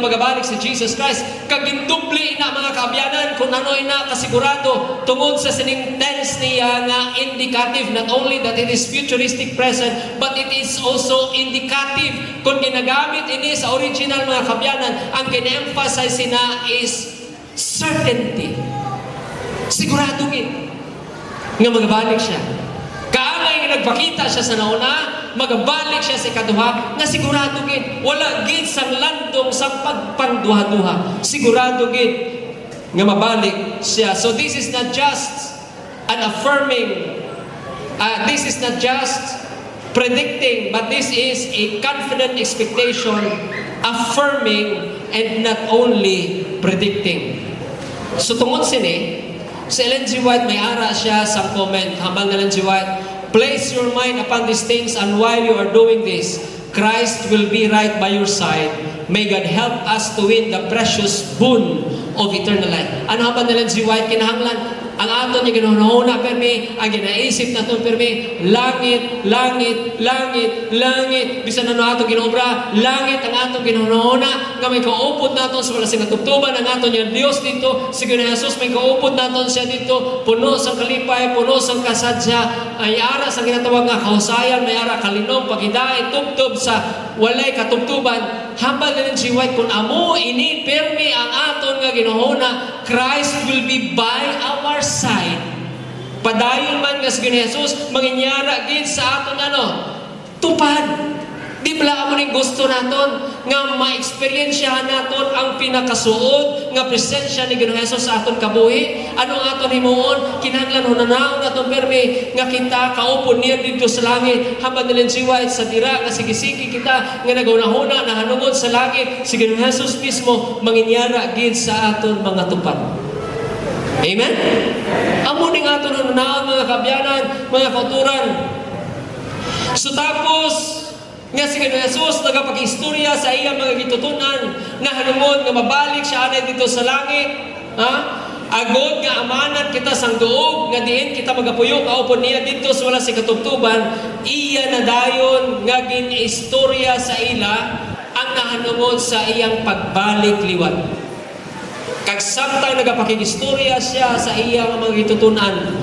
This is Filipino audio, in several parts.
magabalik si Jesus Christ. Kagindubli na mga kaabyanan kung ano na kasigurado tungod sa sining tense niya nga indicative. Not only that it is futuristic present, but it is also indicative. Kung ginagamit ini sa original mga kaabyanan, ang kina-emphasize na is certainty. Sigurado nga magabalik siya. Kaangay nga nagpakita siya sa nauna, magabalik siya sa ikaduha, nga sigurado gid. Wala gid sang landong sa pagpangduha-duha. Sigurado gid nga mabalik siya. So this is not just an affirming, this is not just predicting, but this is a confident expectation, affirming and not only predicting. So tungod sini, si Ellen G. White may ara siya sa comment. Habang Ellen G. White, place your mind upon these things, and while you are doing this, Christ will be right by your side. May God help us to win the precious boon of eternal life. Ano habang Ellen G. White, kinahanglan, ang aton niya ginuhuna permi, ang ginaisip naton permi, langit, langit, langit, langit, bisan ano aton ginobra, langit ang aton ginuhuna, nga may kaupod naton sa wala sing katubtuban ang aton niya Dios dito, si Ginoong Jesus may kaupod naton siya dito, puno sang kalipay, puno sang kasadya, ay ara sa ginatawag nga kahusayan, may ara kalinom, paghidaay, tubtub sa walay katubtuban. Hambal din si White, kung amo ini permi ang aton nga ginuhuna, Christ will be by our side. Padayon man nga si Jesus, manginyara gid sa aton tupad. Di bala mo ning gusto naton nga ma-experiensyahan naton ang pinakasuod nga presensya ni Ginoong Hesus sa aton kabuhi. Ano ang aton himuon? Kinahanglan hunanaon naton permi nga kita kaupon niya dito sa langit. Hambal nila si White sa dira nga sige-sige kita nga naguna-huna na hanungod sa langit. Si Ginoong Hesus mismo manginyara gid sa aton mga tupad. Amen? Amo ning aton hunanaon mga kabyanan, mga kauturan. So tapos nga si Ginoong Jesus nagapag-istorya sa iyang mga gitutunan na hanungod nga mabalik siya anay dito sa langit. Agod nga amanan kita sang duog nga diin kita magapuyo kaupon niya dito sa wala si katubtuban, iya na dayon nga gin-istorya sa ila ang nahanungod sa iyang pagbalik liwat. Kag samtang nagapakig-istorya siya sa iyang mga gitutunan,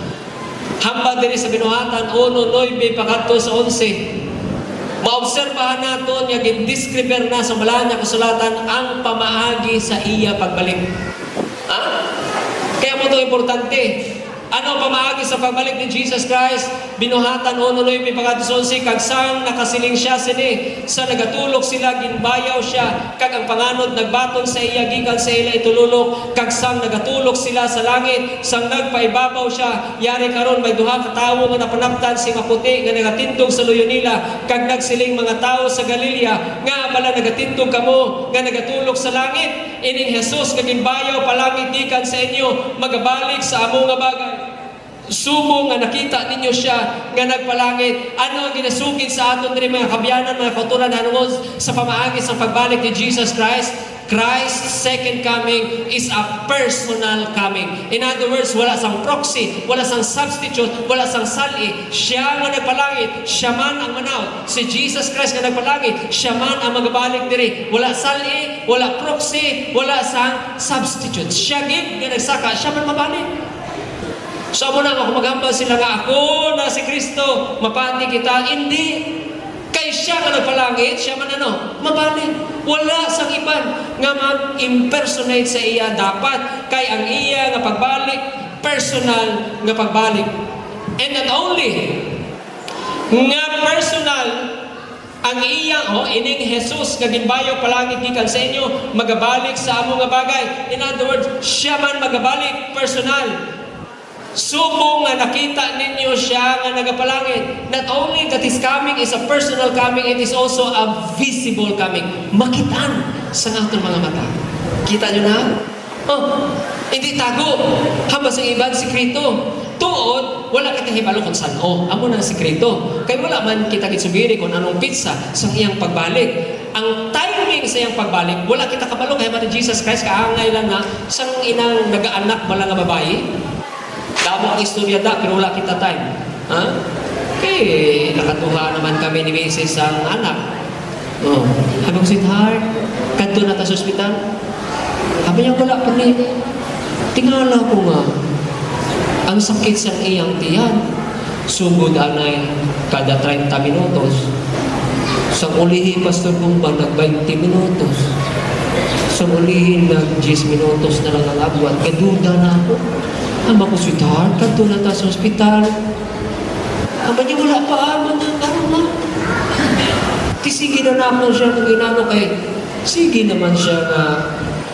hambal diri sa binuhatan 1:9 pakadto sa 11. Maobserbahan naton nga gin-describer na sa malanya kasulatan ang pamaagi sa iya pagbalik. Kaya mo ito importante. Ano pamaagi sa pagbalik ni Jesus Christ? Binuhatan 1:9 pakadto sa 11, kag sang nakasiling siya sini, sa nagatulog sila ginbayaw siya, kag ang panganod nagbaton sa iya gikan sa ila itululok, kag sang nagatulog sila sa langit, sang nagpaibabaw siya, yari karon may duha ka tawo nga napanaptan si maputi nga nagatindog sa luyo nila, kag nagsiling mga tawo sa Galilea, nga bala nagatindog kamo nga nagatulog sa langit, ining Jesus nga ginbayaw palangit gikan sa inyo, magabalik sa amo nga bagay. Sumo nga nakita ninyo siya nga nagpalangit. Ano ang ginasugid sa aton diri mga kabyanan, mga kauturan hanungod sa pamaagi sa pagbalik ni Jesus Christ? Christ's second coming is a personal coming. In other words, wala sang proxy, wala sang substitute, wala sang sali. Siya nga nagpalangit, siya man ang manaw. Si Jesus Christ nga nagpalangit, siya man ang magabalik diri. Wala sali, wala proxy, wala sang substitute. Siya gid nga nagsaka, siya man mabalik. So mo na ako maghambal sila nga ako na si Kristo, mapati kita. Hindi. Kay siya nga nagpalangit, siya man mabalik. Wala sang iban nga mag-impersonate sa iya dapat. Kay ang iya nga pagbalik, personal nga pagbalik. And not only nga personal ang iyang ining Jesus nga ginbayaw palangit gikan sa inyo, magabalik sa amo nga bagay. In other words, siya man magabalik personal. Subo nga nakita ninyo siya nga nagapalangit. Not only that his coming is a personal coming, it is also a visible coming. Makitaan sa atong mga mata. Kita nyo na? Hindi tago. Hamba sa ibang sikreto. Tuod, wala kita hibalo kung saan. Amo na sikreto. Kaya wala man kita gitsubiri kung anong pizza sa iyang pagbalik. Ang timing sa iyang pagbalik, wala kita kabalo. Kaya man Jesus Christ, kaangay lang na sang inang nagaanak wala nga babae. Damo ang istorya pero wala kita time. Okay, nakatuha naman kami ni Mrs. ang anak. Oh, habang sweetheart, kanto na ta sa ospital. Sabi niya, wala pa ni. Tingala ko nga, ang sakit sa iyang tiyan. Sugod anay kada 30 minutos. Sa ulihi, Pastor Gumba, nag-20 minutos. Sa ulihi, nag-10 minutos na lang ang agwat. Kaduda na ako. Ama ko, sweetheart, kanto na ta sa ospital. Ama niya, wala pa aman ng ano na. Sige na ako siya kung inano kay sige naman siya na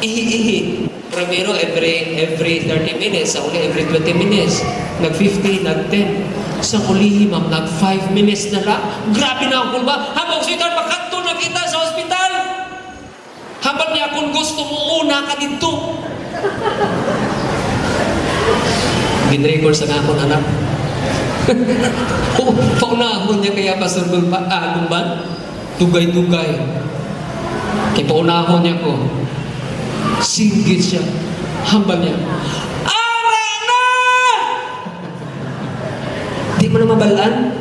ihi-ihi. Primero, every 30 minutes. Sa uli, every 20 minutes. Nag-50, nag-10. Sa ulihi, ma'am, nag-5 minutes na lang. Grabe na ako ba? Habang sweetheart, makanto na kita sa ospital. Habang niya kung gusto mo, una ka dito. Ginrecord sa nga akong anak. Paunahon niya kaya Pastor Gumban. Tugay-tugay. Kaya paunahon niya ko. Singgit siya. Hambal niya. Ara na! Di mo na mabalaan.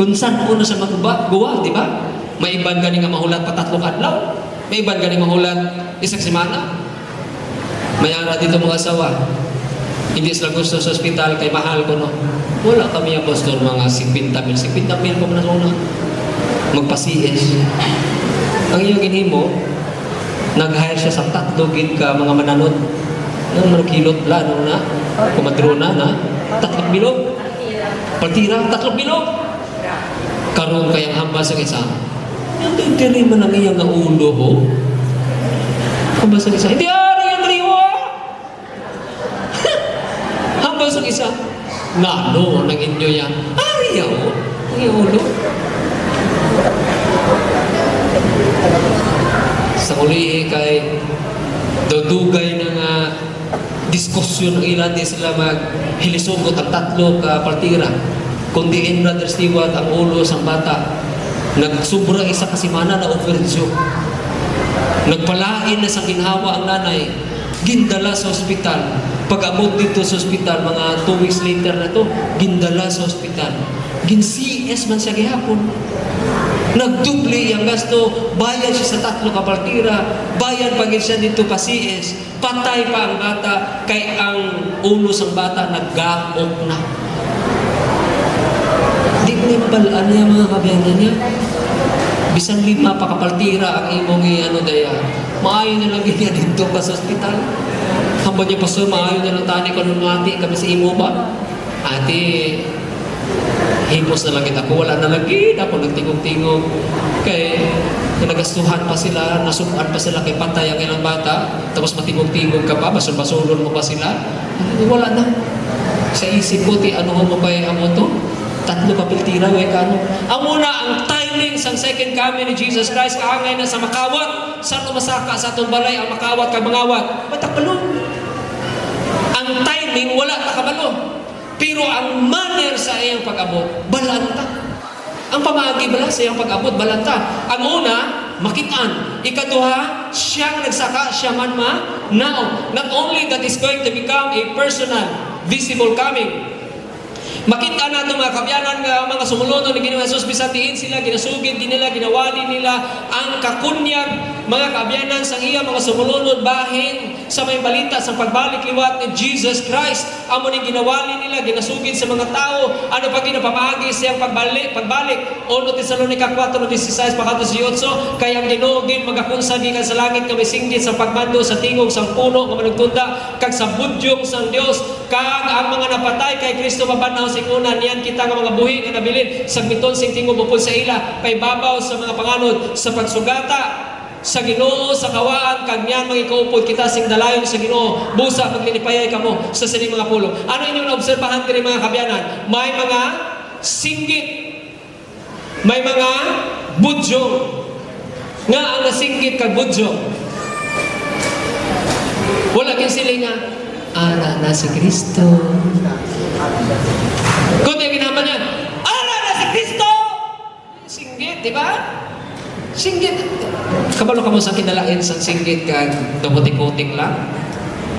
Kung saan mo na sa magawa, di ba? May iban gani nga mahulat pa 3 adlaw. May iban gani mahulat 1 semana. Mayara dito mga asawa. Hindi sila gusto sa ospital kay mahal ko, no? Wala kami ang pastor, mga 50 mil pa na una. Magpa-CS. Ang iyong ginhimo, nag-hire siya sa 3 gid ka mga mananod. Nang manukilot plano na, kumadrona na, 3 bilog. Partira, 3 bilog. Karoon kayang hamba sa isa. Hindi tiri man ang iyang ulo, ho? Hamba sa isa. Hindi, yung riwa! Hamba sa isa. Nano, nag-enjoy yan. Ayaw, ang iyang ulo. Sa uli kay dudugay ng diskusyon ng ilan di sila maghilisogot ang 3 ka partira. Kundi in Brother Stewart ang ulo sang bata. Nagsubra isa ka simana na operasyon. Nagpalain na sa ginhawa ang nanay. Gindala sa ospital. Pag-abot dito sa ospital, mga 2 weeks later na to, gindala sa ospital. Gin-CS man siya gihapon. Nagdubli ang gasto, bayad siya sa 3 ka partira, bayad pagin siya dito pa CS, patay pa ang bata, kay ang ulo sang bata naggaok na. Di ko yung balaan niya mga kabiyanan niya. Bisan 5 pa kapaltira ang imong ano daya. Maayo na lang ganyan dito pa sa ospital. Hamba niya, Pastor, maayo na lang tani ko nung ati kami sa imo ba? Ate, himos na lang kita ko, wala na lagi. Ako nagtingog-tingog. Kaya nagastuhan pa sila, nasukan pa sila kay patay ang ilang bata. Tapos matingog-tingog ka pa, basol-basolon mo pa sila. Wala na. Sa isip ko, ano mo ba yung amo to? 3 kapiltira, kano. Ang una, ang timing sa second coming ni Jesus Christ, kaangay na sa makawat. Sa tumasaka sa atong balay, ang makawat kag mangawat. Matakalo. Ang timing, wala takabalo. Pero ang manner sa iyang pag-abot, balanta. Ang pamagi bala sa iyang pag-abot, balanta. Ang una, makitaan. Ikaduha, siyang nagsaka, siya man now. Not only that is going to become a personal, visible coming. Makita nato mga kabyanan nga mga sumulunod ni Ginoong Jesus, bisan diin sila, ginasugid din nila, ginawali nila ang kakunyag mga kabyanan sa iya mga sumulunod bahin sa may balita sa pagbalik liwat ni Jesus Christ. Amo ning ginawali nila, ginasugid sa mga tao. Ano pa ginapamagi siyang pagbalik? 1 Tesalonica 4:16 pagkatapos 18, kaya ang Ginoo gid magakunsa gikan sa langit kami singgit sa pagmando sa tingog sang puno nga manugtunda kag sa budyong sang Dios, kag ang mga napatay kay Kristo mabanaw sing una niyan kita nga mga buhi nga nabilin sagmiton sing tingog upod sa ila kay babaw sa mga panganod sa pagsugata sa Ginoo sa kawaan kag niyan magikaupod kita sing dalayon sa Ginoo busa pag linipayay kamo sa sining mga pulong. Ano inyong naobserbahan diri mga kabyanan? May mga singgit, may mga budyong nga ang nasinggit kag budyong wala kin sila nga ara na si Kristo. Kung yung ginaman niya, ara na si Kristo! Singgit, di ba? Singgit. Kabalo ka mo sa kinalain sa singgit kag damutik-utik lang.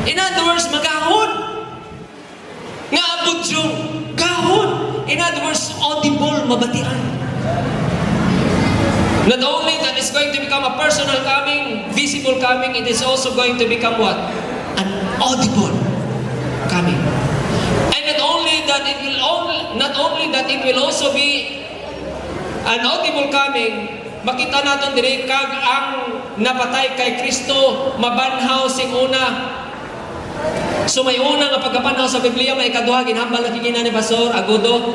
In other words, magahon. Nga abot yung gahon. In other words, audible, mabatian. Not only that, that is going to become a personal coming, visible coming. It is also going to become what? An audible coming. And not only that it will also be an audible coming, makita natin diri kag ang napatay kay Kristo mabanhaw sing una. So may una nga pagkabanhaw sa Biblia, may ikaduha ginhambal na kikina ni Pastor Agudo.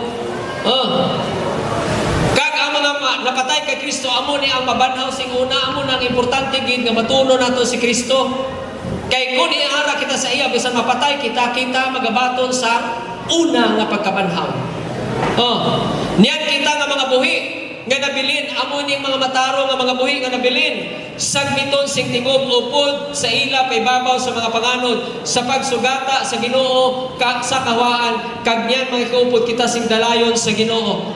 Kag ang mga napatay kay Kristo amo ni ang mabanhaw sing una, amo nang importante gid nga matuno nato si Kristo. Kay kung iara kita sa iya bisan mapatay kita magabaton sa una nga pagkabanhaw. Niyan kita nga mga buhi nga nabilin, amo ning mga mataro nga mga buhi nga nabilin, sagmiton sing tingog upod sa ila paybabaw sa mga panganod sa pagsugata sa Ginoo sa kawaan, kag niyan mga kaupod kita sing dalayon sa Ginoo.